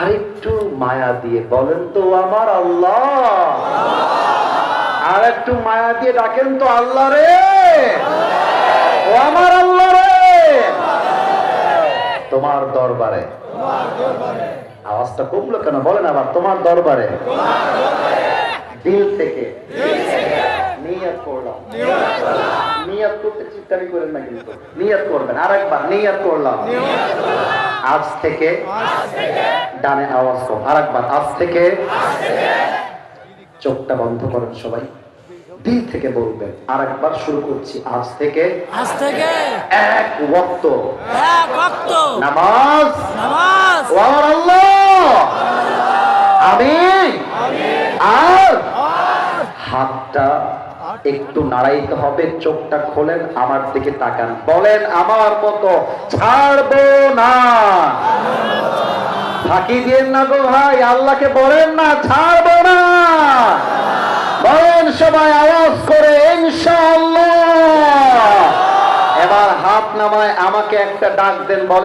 আরেকটু মায়া দিয়ে বলেন তো আমার আল্লাহ, আর একটু মায়া দিয়ে ডাকেন তো আল্লাহ রে, ও আমার আল্লাহ রে, তোমার দরবারে। আওয়াজটা কমলো কেন বলেন আবার, তোমার দরবারে দিল থেকে নিয়ত করলাম। নিয়ত করতে চিৎকারি করেন না, কিন্তু নিয়ত করবেন। আরেকবার নিয়ত করলাম আজ থেকে, ডানে আওয়াজ কম, আরেকবার আজ থেকে। চোখটা বন্ধ করেন সবাই, দিল থেকে বলবেন। আরেকবার শুরু করছি, আজ থেকে এক ওয়াক্ত নামাজ ও আমার আল্লাহ আমি। আর হাতটা একটু নাড়াইতে হবে, চোখটা খোলেন, আমার দিকে তাকান, বলেন আমার মতো ছাড়বো না। ফাঁকি দিয়েন না গো ভাই, আল্লাহকে বলেন না ছাড়বো না। বলেন সবাই আওয়াজ করে ইনশাআল্লাহ। এবার হাত নামায় আমাকে একটা ডাক দেন, বলেন